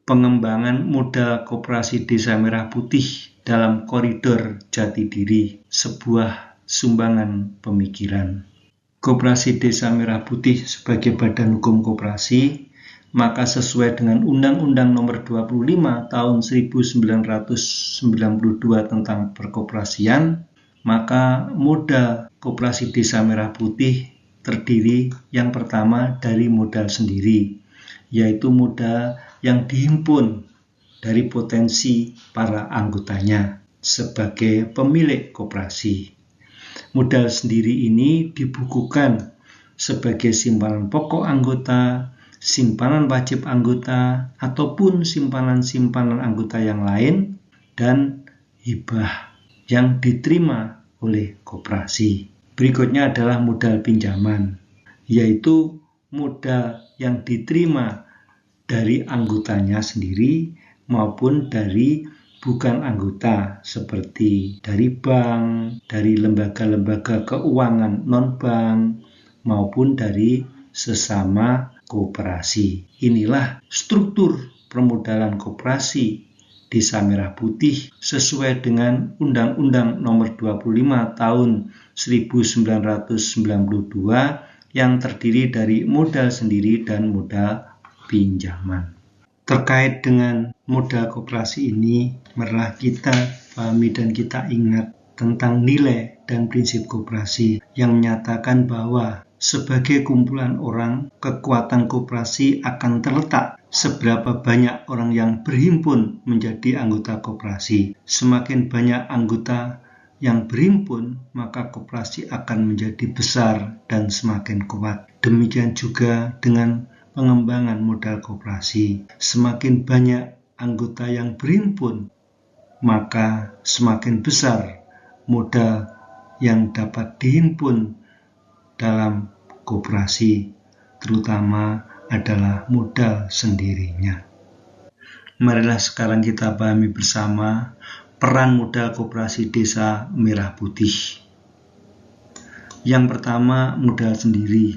pengembangan modal Koperasi Desa Merah Putih dalam koridor jati diri, sebuah sumbangan pemikiran. Koperasi Desa Merah Putih sebagai badan hukum koperasi, maka sesuai dengan Undang-Undang Nomor 25 Tahun 1992 tentang perkoperasian, maka modal Koperasi Desa Merah Putih terdiri yang pertama dari modal sendiri, yaitu modal yang dihimpun dari potensi para anggotanya sebagai pemilik koperasi. Modal sendiri ini dibukukan sebagai simpanan pokok anggota, simpanan wajib anggota, ataupun simpanan-simpanan anggota yang lain, dan hibah yang diterima oleh koperasi. Berikutnya adalah modal pinjaman, yaitu modal yang diterima dari anggotanya sendiri maupun dari bukan anggota, seperti dari bank, dari lembaga-lembaga keuangan non-bank, maupun dari sesama koperasi. Inilah struktur permodalan koperasi Desa Merah Putih sesuai dengan Undang-Undang Nomor 25 Tahun 1992 yang terdiri dari modal sendiri dan modal pinjaman. Terkait dengan modal koperasi ini, marilah kita pahami dan kita ingat tentang nilai dan prinsip koperasi yang menyatakan bahwa sebagai kumpulan orang, kekuatan koperasi akan terletak seberapa banyak orang yang berhimpun menjadi anggota koperasi. Semakin banyak anggota yang berhimpun, maka koperasi akan menjadi besar dan semakin kuat. Demikian juga dengan pengembangan modal koperasi. Semakin banyak anggota yang berhimpun, maka semakin besar modal yang dapat dihimpun dalam koperasi, terutama adalah modal sendirinya. Marilah sekarang kita pahami bersama peran modal Koperasi Desa Merah Putih. Yang pertama, modal sendiri.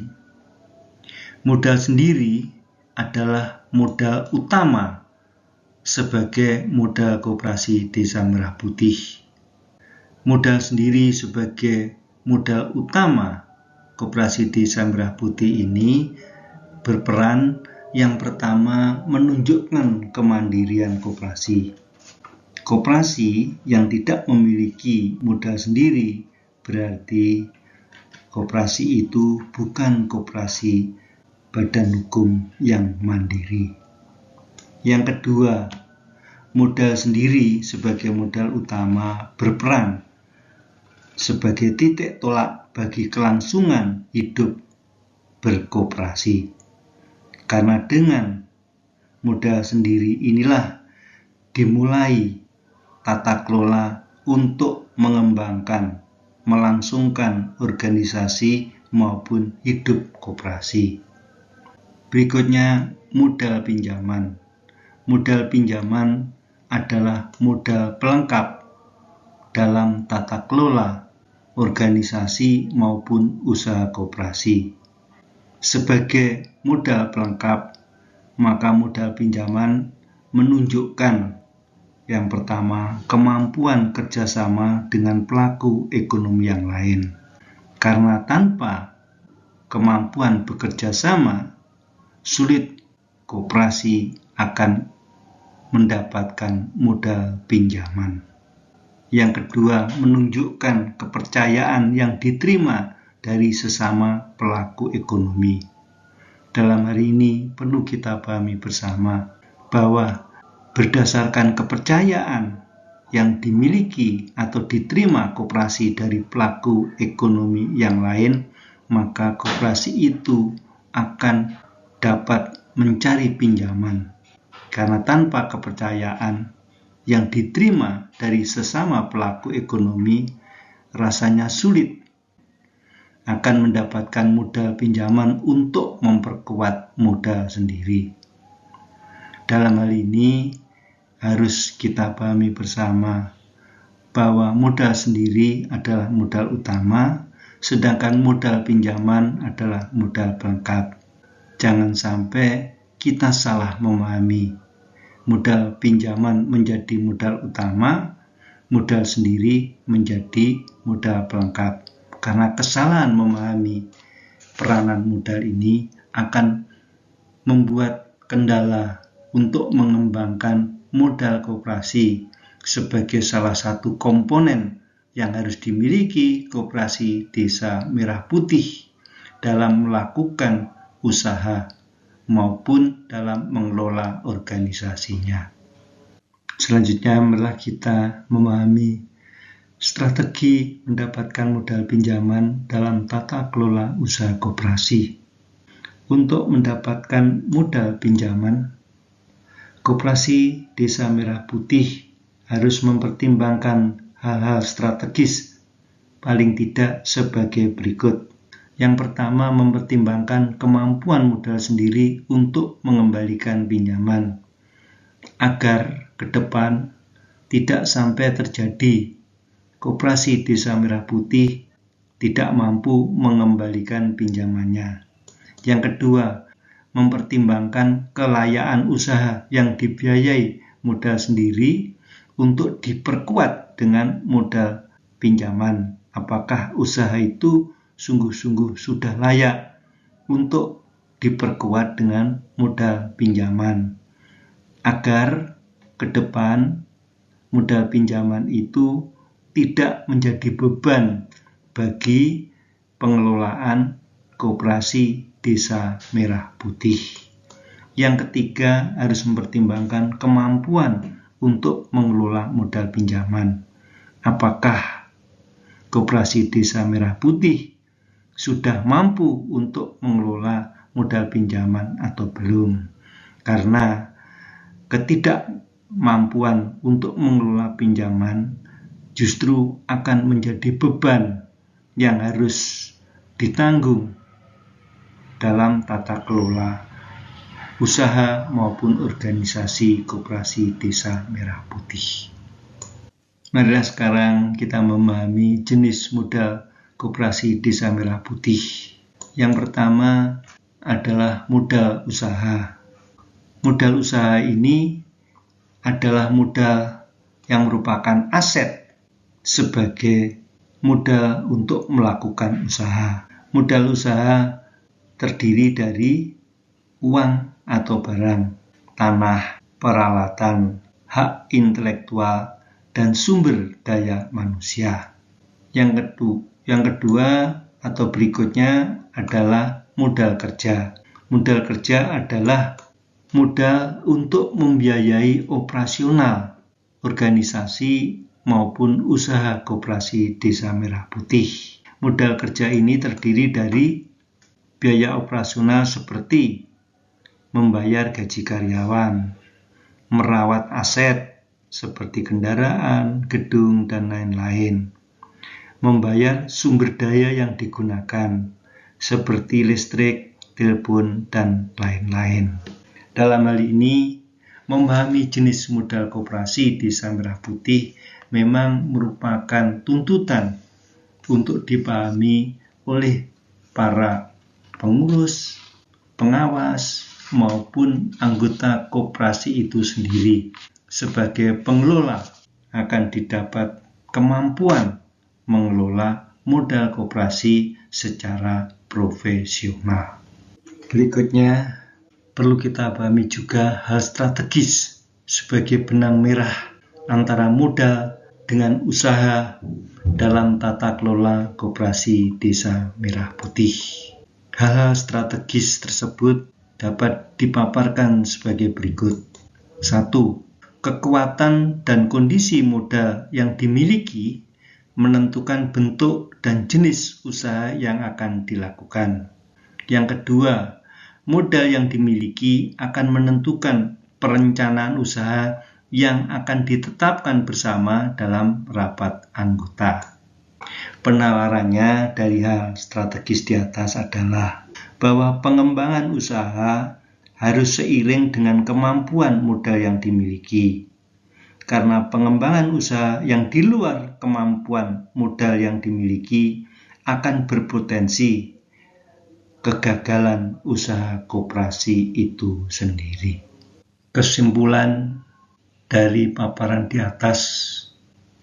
Modal sendiri adalah modal utama sebagai modal Koperasi Desa Merah Putih. Modal sendiri sebagai modal utama Koperasi Desa Merah Putih ini berperan yang pertama menunjukkan kemandirian koperasi. Koperasi yang tidak memiliki modal sendiri berarti koperasi itu bukan koperasi badan hukum yang mandiri. Yang kedua, modal sendiri sebagai modal utama berperan sebagai titik tolak bagi kelangsungan hidup berkoperasi. Karena dengan modal sendiri inilah dimulai tata kelola untuk mengembangkan, melangsungkan organisasi maupun hidup koperasi. Berikutnya, modal pinjaman. Modal pinjaman adalah modal pelengkap dalam tata kelola organisasi maupun usaha koperasi. Sebagai modal pelengkap, maka modal pinjaman menunjukkan yang pertama, kemampuan kerjasama dengan pelaku ekonomi yang lain. Karena tanpa kemampuan bekerja sama, sulit koperasi akan mendapatkan modal pinjaman. Yang kedua, menunjukkan kepercayaan yang diterima dari sesama pelaku ekonomi. Dalam hari ini perlu kita pahami bersama bahwa berdasarkan kepercayaan yang dimiliki atau diterima koperasi dari pelaku ekonomi yang lain, maka koperasi itu akan dapat mencari pinjaman. Karena tanpa kepercayaan yang diterima dari sesama pelaku ekonomi, rasanya sulit akan mendapatkan modal pinjaman untuk memperkuat modal sendiri. Dalam hal ini harus kita pahami bersama bahwa modal sendiri adalah modal utama, sedangkan modal pinjaman adalah modal pelengkap. Jangan sampai kita salah memahami modal pinjaman menjadi modal utama, modal sendiri menjadi modal pelengkap. Karena kesalahan memahami peranan modal ini akan membuat kendala untuk mengembangkan modal koperasi sebagai salah satu komponen yang harus dimiliki Koperasi Desa Merah Putih dalam melakukan usaha maupun dalam mengelola organisasinya. Selanjutnya, marilah kita memahami strategi mendapatkan modal pinjaman dalam tata kelola usaha koperasi. Untuk mendapatkan modal pinjaman, Koperasi Desa Merah Putih harus mempertimbangkan hal-hal strategis, paling tidak sebagai berikut. Yang pertama, mempertimbangkan kemampuan modal sendiri untuk mengembalikan pinjaman, agar ke depan tidak sampai terjadi Koperasi Desa Merah Putih tidak mampu mengembalikan pinjamannya. Yang kedua, mempertimbangkan kelayaan usaha yang dibiayai modal sendiri untuk diperkuat dengan modal pinjaman. Apakah usaha itu sungguh-sungguh sudah layak untuk diperkuat dengan modal pinjaman, agar ke depan modal pinjaman itu tidak menjadi beban bagi pengelolaan Koperasi Desa Merah Putih. Yang ketiga, harus mempertimbangkan kemampuan untuk mengelola modal pinjaman. Apakah Koperasi Desa Merah Putih sudah mampu untuk mengelola modal pinjaman atau belum? Karena ketidakmampuan untuk mengelola pinjaman justru akan menjadi beban yang harus ditanggung dalam tata kelola usaha maupun organisasi Koperasi Desa Merah Putih. Marilah sekarang kita memahami jenis modal Koperasi Desa Merah Putih. Yang pertama adalah modal usaha. Modal usaha ini adalah modal yang merupakan aset sebagai modal untuk melakukan usaha. Modal usaha terdiri dari uang atau barang, tanah, peralatan, hak intelektual, dan sumber daya manusia. Yang kedua atau berikutnya adalah modal kerja. Modal kerja adalah modal untuk membiayai operasional organisasi maupun usaha Koperasi Desa Merah Putih. Modal kerja ini terdiri dari biaya operasional seperti membayar gaji karyawan, merawat aset seperti kendaraan, gedung, dan lain-lain, membayar sumber daya yang digunakan seperti listrik, telepon, dan lain-lain. Dalam hal ini, memahami jenis modal Koperasi Desa Merah Putih memang merupakan tuntutan untuk dipahami oleh para pengurus, pengawas, maupun anggota koperasi itu sendiri. Sebagai pengelola akan didapat kemampuan mengelola modal koperasi secara profesional. Berikutnya, perlu kita pahami juga hal strategis sebagai benang merah antara modal dengan usaha dalam tata kelola Koperasi Desa Merah Putih. Hal-hal strategis tersebut dapat dipaparkan sebagai berikut. 1. Kekuatan dan kondisi modal yang dimiliki menentukan bentuk dan jenis usaha yang akan dilakukan. Yang kedua, modal yang dimiliki akan menentukan perencanaan usaha yang akan ditetapkan bersama dalam rapat anggota. Penalarannya dari hal strategis di atas adalah bahwa pengembangan usaha harus seiring dengan kemampuan modal yang dimiliki. Karena pengembangan usaha yang di luar kemampuan modal yang dimiliki akan berpotensi kegagalan usaha koperasi itu sendiri. Kesimpulan dari paparan di atas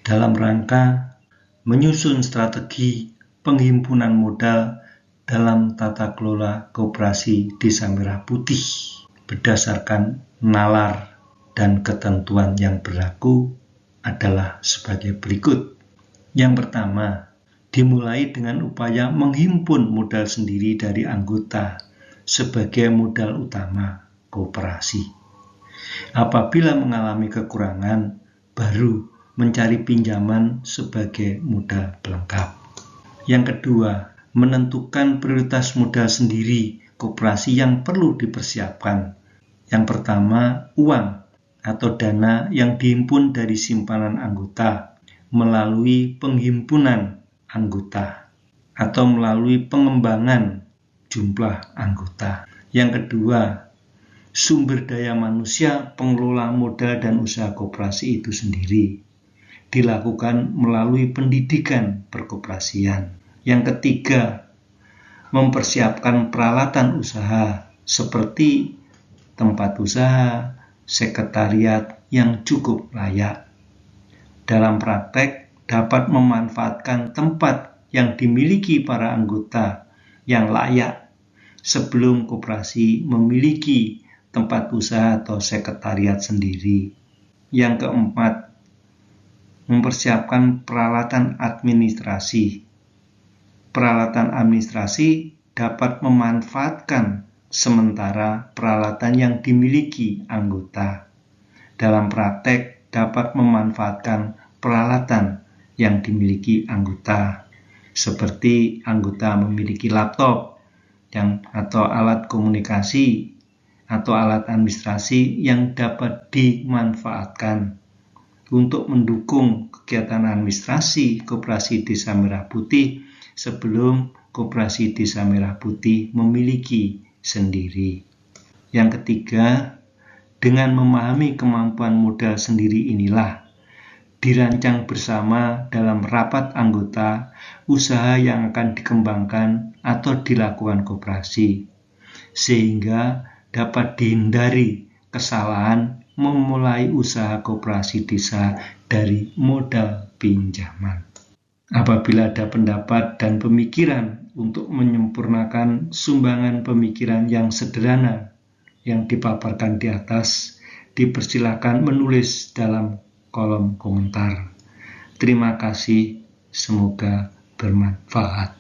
dalam rangka menyusun strategi penghimpunan modal dalam tata kelola koperasi Desa Merah Putih berdasarkan nalar dan ketentuan yang berlaku adalah sebagai berikut. Yang pertama, dimulai dengan upaya menghimpun modal sendiri dari anggota sebagai modal utama koperasi. Apabila mengalami kekurangan, baru mencari pinjaman sebagai modal pelengkap. Yang kedua, menentukan prioritas modal sendiri koperasi yang perlu dipersiapkan. Yang pertama, uang atau dana yang dihimpun dari simpanan anggota melalui penghimpunan anggota atau melalui pengembangan jumlah anggota. Yang kedua, sumber daya manusia pengelola modal dan usaha koperasi itu sendiri dilakukan melalui pendidikan perkoperasian. Yang ketiga, mempersiapkan peralatan usaha seperti tempat usaha, sekretariat yang cukup layak. Dalam praktek, dapat memanfaatkan tempat yang dimiliki para anggota yang layak sebelum koperasi memiliki tempat usaha atau sekretariat sendiri. Yang keempat, mempersiapkan peralatan administrasi. Peralatan administrasi dapat memanfaatkan sementara peralatan yang dimiliki anggota. Dalam praktek, dapat memanfaatkan peralatan yang dimiliki anggota, seperti anggota memiliki laptop atau alat komunikasi atau alat administrasi yang dapat dimanfaatkan untuk mendukung kegiatan administrasi koperasi Desa Merah Putih sebelum koperasi Desa Merah Putih memiliki sendiri. Yang ketiga, dengan memahami kemampuan modal sendiri inilah dirancang bersama dalam rapat anggota usaha yang akan dikembangkan atau dilakukan koperasi, sehingga dapat dihindari kesalahan memulai usaha koperasi desa dari modal pinjaman. Apabila ada pendapat dan pemikiran untuk menyempurnakan sumbangan pemikiran yang sederhana yang dipaparkan di atas, dipersilakan menulis dalam kolom komentar. Terima kasih, semoga bermanfaat.